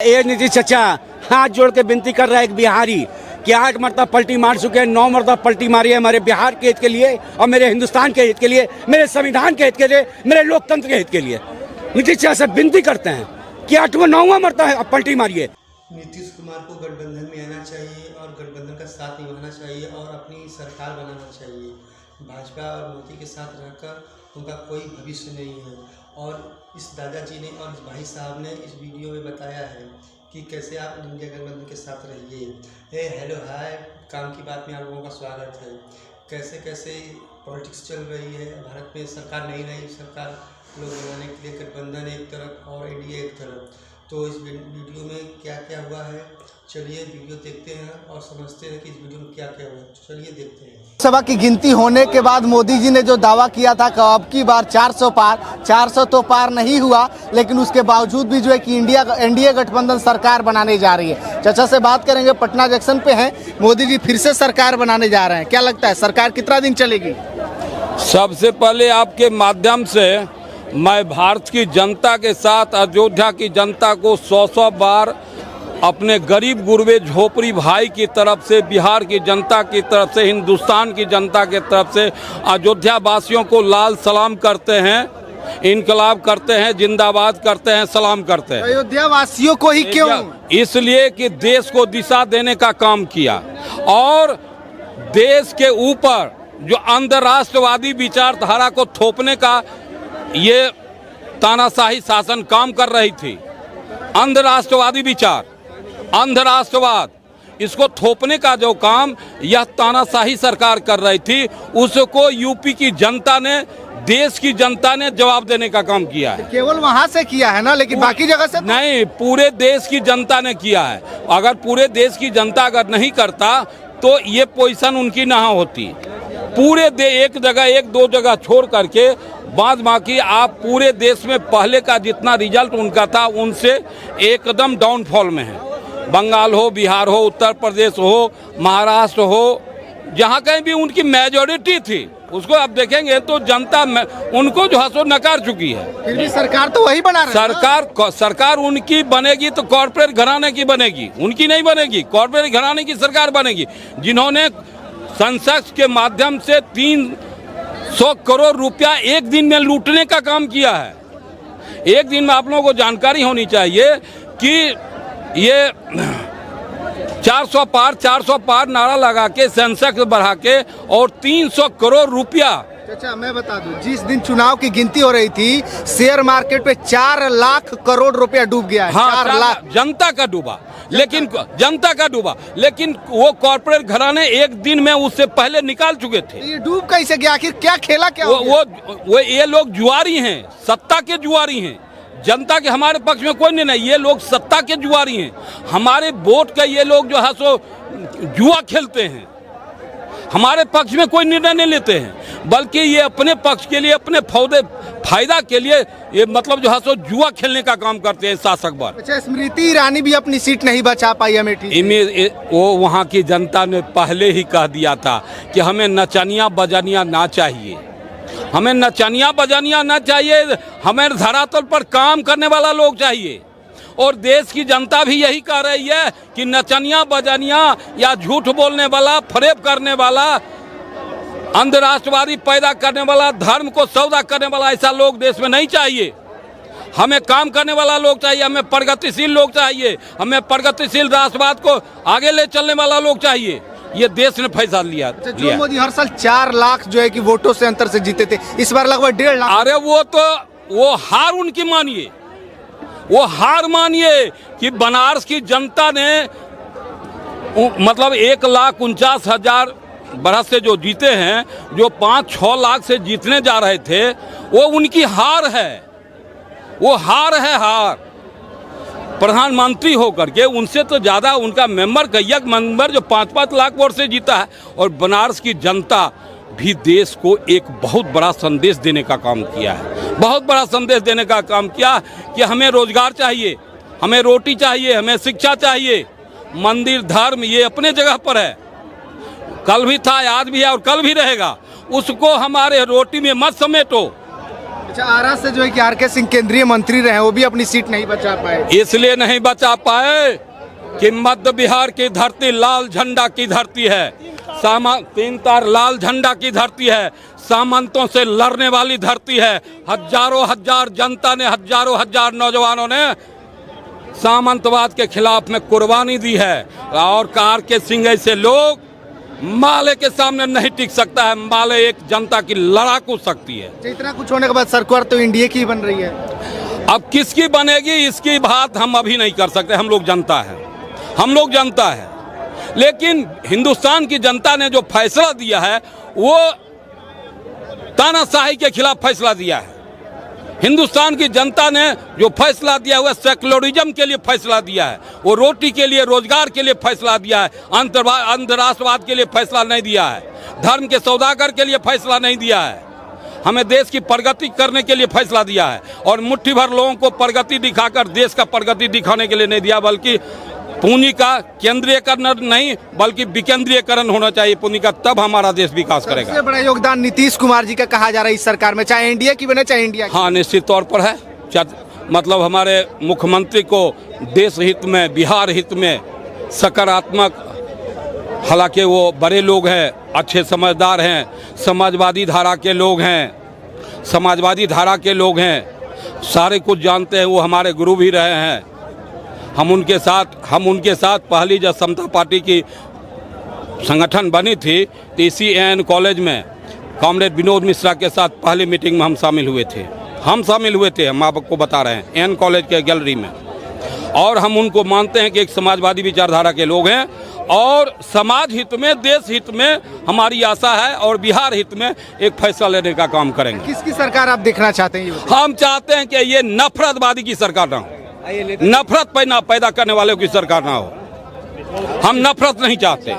ए नीतीश चचा हाथ जोड़ के विनती कर रहा है एक बिहारी कि 8 मरतबा पलटी मार चुके हैं, 9 मरतबा पलटी मारी है हमारे बिहार के हित के लिए और मेरे हिंदुस्तान के हित के लिए, मेरे संविधान के हित के लिए, मेरे लोकतंत्र के हित के लिए। नीतीश चचा से विनती करते हैं कि 8वां 9वां मरतबा पलटी मारिए। नीतीश कुमार को गठबंधन में आना चाहिए और गठबंधन का साथ निभाना चाहिए और अपनी सरकार बनाना चाहिए। भाजपा और मोदी के साथ रहकर उनका कोई भविष्य नहीं है। और इस दादाजी ने और इस भाई साहब ने इस वीडियो में बताया है कि कैसे आप इंडिया गठबंधन के साथ रहिए। हेलो हाय, काम की बात में आप लोगों का स्वागत है। कैसे कैसे पॉलिटिक्स चल रही है भारत में, सरकार नई सरकार लोग बनाने के लिए गठबंधन एक तरफ और एनडीए एक तरफ। तो इस वीडियो में क्या क्या हुआ है, चलिए वीडियो देखते हैं और समझते हैं कि इस वीडियो में क्या क्या हुआ है। चलिए देखते हैं। सभा की गिनती होने के बाद मोदी जी ने जो दावा किया था कि अब की बार 400 तो पार नहीं हुआ, लेकिन उसके बावजूद भी जो है कि एनडीए गठबंधन सरकार बनाने जा रही है। चाचा से बात करेंगे, पटना जंक्शन पे हैं। मोदी जी फिर से सरकार बनाने जा रहे हैं, क्या लगता है सरकार कितना दिन चलेगी? सबसे पहले आपके माध्यम से मैं भारत की जनता के साथ अयोध्या की जनता को 100 बार अपने गरीब गुरबे झोपड़ी भाई की तरफ से, बिहार की जनता की तरफ से, हिंदुस्तान की जनता की तरफ से अयोध्या वासियों को लाल सलाम करते हैं, इनकलाब करते हैं, जिंदाबाद करते हैं, सलाम करते हैं। अयोध्या वासियों को ही क्यों? इसलिए कि देश को दिशा देने का काम किया और देश के ऊपर जो अंतर्राष्ट्रवादी विचारधारा को थोपने का ये तानाशाही शासन काम कर रही थी। अंतर्राष्ट्रवादी विचार, अंधराष्ट्रवाद, इसको थोपने का जो काम यह तानाशाही सरकार कर रही थी, उसको यूपी की जनता ने, देश की जनता ने जवाब देने का काम किया है। केवल वहां से किया है ना, लेकिन बाकी जगह से नहीं, पूरे देश की जनता ने किया है। अगर पूरे देश की जनता अगर नहीं करता तो ये पोजीशन उनकी ना होती। पूरे एक जगह, एक दो जगह छोड़ करके बाद बाकी आप पूरे देश में पहले का जितना रिजल्ट उनका था उनसे एकदम डाउनफॉल में है। बंगाल हो, बिहार हो, उत्तर प्रदेश हो, महाराष्ट्र हो, जहाँ कहीं भी उनकी मेजॉरिटी थी, उसको आप देखेंगे तो जनता उनको जो है सो नकार चुकी है। फिर भी सरकार तो वही बना रही है। सरकार उनकी बनेगी तो कॉर्पोरेट घराने की बनेगी, उनकी नहीं बनेगी। कॉर्पोरेट घराने की सरकार बनेगी जिन्होंने संसद के माध्यम से 300 करोड़ रुपया एक दिन में लूटने का काम किया है। एक दिन में आप लोगों को जानकारी होनी चाहिए कि ये 400 पार नारा लगा के सेंसेक्स बढ़ा के और 300 करोड़ रुपया। चाचा मैं बता दूं, जिस दिन चुनाव की गिनती हो रही थी शेयर मार्केट पे 4 लाख करोड़ रुपया डूब गया है। हाँ, 4 लाख जनता का डूबा, लेकिन जनता का डूबा, लेकिन वो कॉर्पोरेट घराने एक दिन में उससे पहले निकाल चुके थे। ये डूब कैसे गया? आखिर क्या खेला क्या? वो ये लोग जुआरी हैं, सत्ता के जुआरी हैं। जनता के हमारे पक्ष में कोई नहीं, ये लोग सत्ता के जुआरी हैं। हमारे वोट का ये लोग जो है सो जुआ खेलते हैं, हमारे पक्ष में कोई निर्णय नहीं लेते हैं, बल्कि ये अपने पक्ष के लिए, अपने फायदा के लिए ये मतलब जो है सो जुआ खेलने का काम करते हैं शासक वर्ग। अच्छा, स्मृति ईरानी भी अपनी सीट नहीं बचा पाई अमेठी। वो वहाँ की जनता ने पहले ही कह दिया था कि हमें नचनिया बजानिया ना चाहिए, हमें नचनिया बजानिया ना चाहिए, हमें धरातल पर काम करने वाला लोग चाहिए। और देश की जनता भी यही कह रही है कि नचनिया बजानिया या झूठ बोलने वाला, फरेब करने वाला, अंतर्राष्ट्रवादी पैदा करने वाला, धर्म को सौदा करने वाला ऐसा लोग देश में नहीं चाहिए। हमें काम करने वाला लोग चाहिए, हमें प्रगतिशील लोग चाहिए, हमें प्रगतिशील राष्ट्रवाद को आगे ले चलने वाला लोग चाहिए। ये देश ने फैसला लिया। जो मोदी हर साल 4 लाख जो है कि वोटों से अंतर से जीते थे, इस बार लगभग 1.5 लाख। अरे वो हार उनकी मानिए, वो हार मानिए कि बनारस की जनता ने मतलब 1,49,000 बरस से जो जीते हैं, जो 5-6 लाख से जीतने जा रहे थे, वो उनकी हार है। वो हार है, हार। प्रधानमंत्री होकर के उनसे तो ज़्यादा उनका मेंबर, कैयक मेंबर जो 5-5 लाख वोट से जीता है। और बनारस की जनता भी देश को एक बहुत बड़ा संदेश देने का काम किया है, बहुत बड़ा संदेश देने का काम किया कि हमें रोजगार चाहिए, हमें रोटी चाहिए, हमें शिक्षा चाहिए। मंदिर धर्म ये अपने जगह पर है, कल भी था, आज भी है और कल भी रहेगा। उसको हमारे रोटी में मत समेटो। अच्छा, आरा से जो है कि आर.के. सिंह केंद्रीय मंत्री रहे, वो भी अपनी सीट नहीं बचा पाए। इसलिए नहीं बचा पाए कि मध्य बिहार की धरती लाल झंडा की धरती है, तीन तार लाल झंडा की धरती है, सामंतों से लड़ने वाली धरती है। हजारों हजार जनता ने, हजारों हजार नौजवानों ने सामंतवाद के खिलाफ में कुर्बानी दी है। और आर.के. सिंह ऐसे लोग माले के सामने नहीं टिक सकता है। माले एक जनता की लड़ाकू शक्ति है। इतना कुछ होने के बाद सरकार तो इंडिया की बन रही है। अब किसकी बनेगी इसकी बात हम अभी नहीं कर सकते। हम लोग जनता है, हम लोग जनता है। लेकिन हिंदुस्तान की जनता ने जो फैसला दिया है वो तानाशाही के खिलाफ फैसला दिया है। हिंदुस्तान की जनता ने जो फैसला दिया हुआ सेक्युलरिज्म के लिए फैसला दिया है, वो रोटी के लिए, रोजगार के लिए फैसला दिया है। अंतर्राष्ट्रवाद के लिए फैसला नहीं दिया है, धर्म के सौदागर के लिए फैसला नहीं दिया है, हमें देश की प्रगति करने के लिए फैसला दिया है। और मुट्ठी भर लोगों को प्रगति दिखाकर देश का प्रगति दिखाने के लिए नहीं दिया, बल्कि पूंजी का केंद्रीयकरण नहीं बल्कि विकेंद्रीयकरण होना चाहिए पूंजी का, तब हमारा देश विकास करेगा। सबसे बड़ा योगदान नीतीश कुमार जी का कहा जा रहा है इस सरकार में, चाहे एनडीए की बने चाहे इंडिया की। हाँ, निश्चित तौर पर है। मतलब हमारे मुख्यमंत्री को देश हित में, बिहार हित में सकारात्मक, हालांकि वो बड़े लोग हैं, अच्छे समझदार हैं, समाजवादी धारा के लोग हैं, समाजवादी धारा के लोग हैं, सारे कुछ जानते हैं। वो हमारे गुरु भी रहे हैं। हम उनके साथ पहली जब समता पार्टी की संगठन बनी थी तो इसी एन कॉलेज में कॉमरेड विनोद मिश्रा के साथ पहली मीटिंग में हम शामिल हुए थे। हम आपको बता रहे हैं एन कॉलेज के गैलरी में। और हम उनको मानते हैं कि एक समाजवादी विचारधारा के लोग हैं और समाज हित में, देश हित में हमारी आशा है और बिहार हित में एक फैसला लेने का काम करेंगे। किसकी सरकार आप देखना चाहते हैं? हम चाहते हैं कि ये नफरतवादी की सरकार ना हो, नफरत पैदा करने वालों की सरकार ना हो। हम नफरत नहीं चाहते।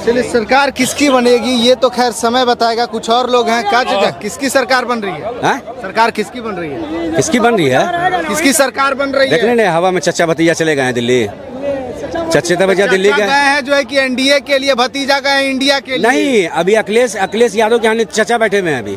चलिए, सरकार किसकी बनेगी ये तो खैर समय बताएगा। कुछ और लोग हैं, क्या किसकी सरकार बन रही है? सरकार किसकी बन रही है? किसकी बन रही है? किसकी सरकार बन रही है? देखने ने हवा में चचा भतीजा चले गए हैं दिल्ली। चचे भतीजा दिल्ली गए हैं जो है कि एनडीए के लिए, भतीजा गए इंडिया के लिए। नहीं, अभी अखिलेश यादव के यहाँ चचा बैठे हुए हैं। अभी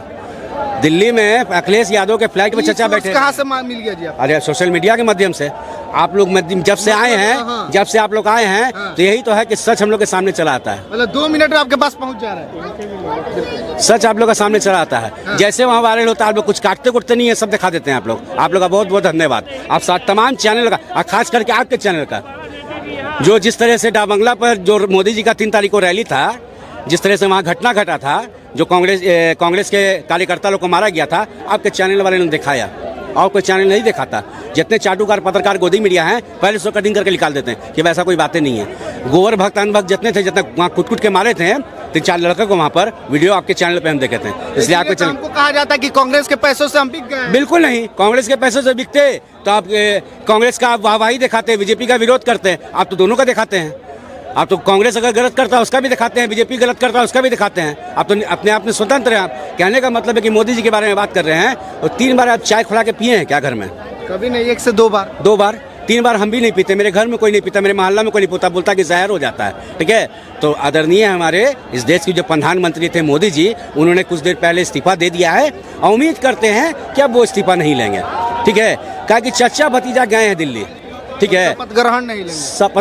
दिल्ली में अखिलेश यादव के फ्लाइट में चचा बैठे। कहाँ से मिल गया जी? अरे सोशल मीडिया के माध्यम से। आप लोग जब से आए हैं, जब से आप लोग आए हैं तो यही तो है कि सच हम लोग के सामने चला आता है। मतलब 2 मिनट में आपके पास पहुंच जा रहा है। सच आप लोग का सामने चला आता है। जैसे वहाँ वायरल होता है, आप लोग कुछ काटते कुटते नहीं है, सब दिखा देते हैं आप लोग। आप लोग का बहुत बहुत धन्यवाद। आप साथ तमाम चैनल का, और खास करके आपके चैनल का, जो जिस तरह से डाबंगला पर जो मोदी जी का 3 तारीख को रैली था, जिस तरह से वहाँ घटना घटा था, जो कांग्रेस के कार्यकर्ता लोग को मारा गया था, आपके चैनल वाले ने दिखाया। और कोई चैनल नहीं दिखाता। जितने चाटुकार पत्रकार गोदी मीडिया हैं, पहले उसको कटिंग करके निकाल देते हैं कि वैसा कोई बातें नहीं है। गोवर भक्त अनभक्त जितने थे, जितने वहाँ कुट के मारे थे 3-4 लड़कों को, वहाँ पर वीडियो आपके चैनल पे हम देखे थे। इसलिए आपके चैनल को कहा जाता है कि कांग्रेस के पैसों से हम बिक गए। बिल्कुल नहीं, कांग्रेस के पैसों से बिकते तो आप कांग्रेस का वाहवाही दिखाते, बीजेपी का विरोध करते। आप तो दोनों का दिखाते हैं। आप तो कांग्रेस अगर गलत करता है उसका भी दिखाते हैं, बीजेपी गलत करता है उसका भी दिखाते हैं। आप तो अपने आप में स्वतंत्र हैं। आप कहने का मतलब है कि मोदी जी के बारे में बात कर रहे हैं और 3 बार आप चाय खुला के पिए हैं क्या घर में? कभी नहीं, 1 से 2 बार। 2 बार, 3 बार हम भी नहीं पीते। मेरे घर में कोई नहीं पीता, मेरे मोहल्ला में कोई नहीं पीता, बोलता कि जहर हो जाता है। ठीक है, तो आदरणीय हमारे इस देश के जो प्रधानमंत्री थे मोदी जी, उन्होंने कुछ देर पहले इस्तीफा दे दिया है और उम्मीद करते हैं कि अब वो इस्तीफा नहीं लेंगे। ठीक है, कहा कि चचा भतीजा गए हैं दिल्ली। ठीक है, शपथ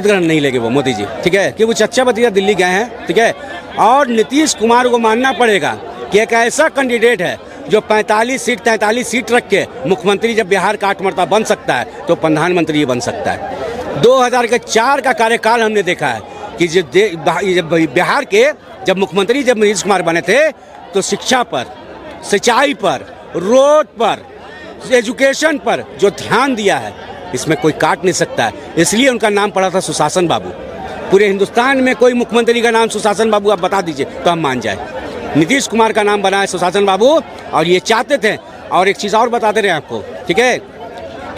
ग्रहण नहीं लेंगे वो मोदी जी। ठीक है, कि वो चचा भतीजा दिल्ली गए हैं। ठीक है, और नीतीश कुमार को मानना पड़ेगा कि एक ऐसा कैंडिडेट है जो 43 सीट रख के मुख्यमंत्री जब बिहार का 8 मरतबा बन सकता है तो प्रधानमंत्री बन सकता है। 2004 का कार्यकाल हमने देखा है कि जब बिहार के जब मुख्यमंत्री जब नीतीश कुमार बने थे तो शिक्षा पर, सिंचाई पर, रोड पर, एजुकेशन पर जो ध्यान दिया है, इसमें कोई काट नहीं सकता है। इसलिए उनका नाम पड़ा था सुशासन बाबू। पूरे हिंदुस्तान में कोई मुख्यमंत्री का नाम सुशासन बाबू आप बता दीजिए तो हम मान जाए। नीतीश कुमार का नाम बना है सुशासन बाबू, और ये चाहते थे। और एक चीज़ और बताते रहे आपको, ठीक है,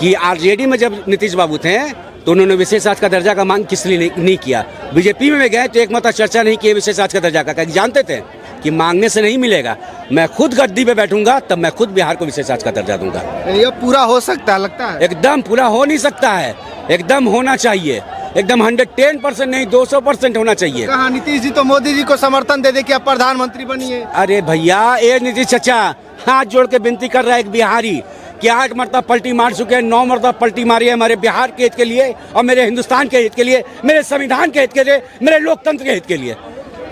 कि आरजेडी में जब नीतीश बाबू थे तो उन्होंने विशेष राज्य का दर्जा का मांग किस लिए नहीं किया। बीजेपी में गए तो एक मतलब चर्चा नहीं की विशेष राज्य का दर्जा का, जानते थे कि मांगने से नहीं मिलेगा। मैं खुद गद्दी पे बैठूंगा तब मैं खुद बिहार को विशेष राज्य का दर्जा दूंगा। ये पूरा हो सकता है, लगता है? एकदम पूरा हो नहीं सकता है, एकदम होना चाहिए। एकदम 110% नहीं 200% होना चाहिए। कहा नीतीश जी तो मोदी जी को समर्थन दे कि अब प्रधानमंत्री बनिए। अरे भैया ये नीतीश चाचा हाथ जोड़ के विनती कर रहा है एक बिहारी कि 8 मरतबा पलटी मार चुके हैं, 9 मरतबा पलटी मारी है हमारे बिहार के हित के लिए और मेरे हिंदुस्तान के हित के लिए, मेरे संविधान के हित के लिए, मेरे लोकतंत्र के हित के लिए।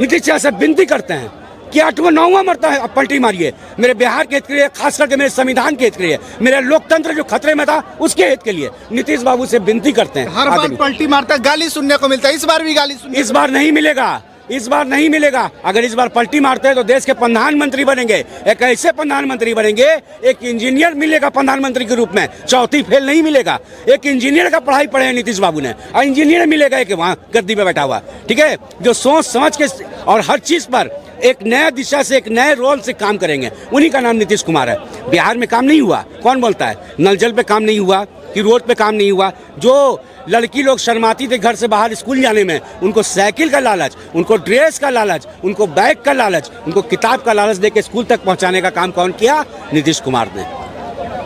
नीतीश चाचा से विनती करते हैं कि 8वां 9वां मरतबा पलटी मारिए मेरे बिहार के हित के लिए, खास करके मेरे संविधान के हित के लिए, मेरा लोकतंत्र जो खतरे में था उसके हित के लिए। नीतीश बाबू से विनती करते हैं। हर बार पलटी मारता गाली सुनने को मिलता है, इस बार भी गाली सुनने इस बार नहीं मिलेगा, इस बार नहीं मिलेगा। अगर इस बार पलटी मारते हैं तो देश के प्रधानमंत्री बनेंगे, एक ऐसे प्रधानमंत्री बनेंगे, एक इंजीनियर मिलेगा प्रधानमंत्री के रूप में, चौथी फेल नहीं मिलेगा। एक इंजीनियर का पढ़ाई पढ़े है नीतीश बाबू ने, और इंजीनियर मिलेगा एक वहाँ गद्दी पे बैठा हुआ, ठीक है, जो सोच समझ के और हर चीज पर एक नया दिशा से, एक नए रोल से काम करेंगे। उन्हीं का नाम नीतीश कुमार है। बिहार में काम नहीं हुआ, कौन बोलता है? नल जल पे काम नहीं हुआ कि रोड पे काम नहीं हुआ? जो लड़की लोग शर्माती थे घर से बाहर स्कूल जाने में, उनको साइकिल का लालच, उनको ड्रेस का लालच, उनको बैग का लालच, उनको किताब का लालच देके स्कूल तक पहुंचाने का काम कौन किया? नीतीश कुमार ने।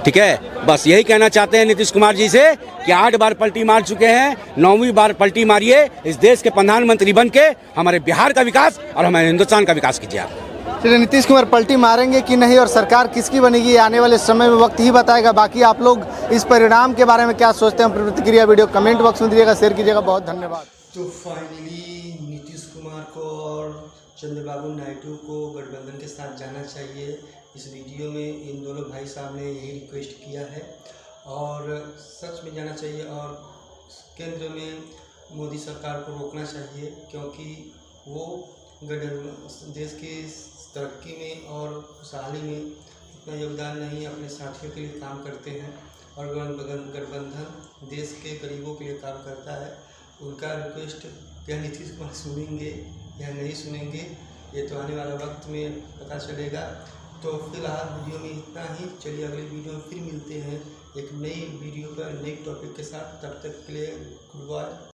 ठीक है, बस यही कहना चाहते हैं नीतीश कुमार जी से कि 8 बार पलटी मार चुके हैं, 9वीं बार पलटी मारिए, इस देश के प्रधानमंत्री बन के हमारे बिहार का विकास और हमारे हिंदुस्तान का विकास कीजिए आप। चलिए, नीतीश कुमार पलटी मारेंगे कि नहीं और सरकार किसकी बनेगी आने वाले समय में वक्त ही बताएगा। बाकी आप लोग इस परिणाम के बारे में क्या सोचते हैं? प्रतिक्रिया वीडियो कमेंट बॉक्स में दीजिएगा, शेयर कीजिएगा। बहुत धन्यवाद। तो फाइनली नीतीश कुमार को और चंद्रबाबू नायडू को गठबंधन के साथ जाना चाहिए। इस वीडियो में इन दोनों भाई साहब ने यही रिक्वेस्ट किया है और सच में जाना चाहिए और केंद्र में मोदी सरकार को रोकना चाहिए, क्योंकि वो देश की तरक्की में और खुशहाली में इतना योगदान नहीं, अपने साथियों के लिए काम करते हैं और गठबंधन देश के गरीबों के लिए काम करता है। उनका रिक्वेस्ट क्या नीतीश कुमार सुनेंगे या नहीं सुनेंगे, ये तो आने वाला वक्त में पता चलेगा। तो फिलहाल वीडियो में इतना ही। चलिए अगले वीडियो में फिर मिलते हैं एक नई वीडियो पर नई टॉपिक के साथ। तब तक के लिए गुड बाय।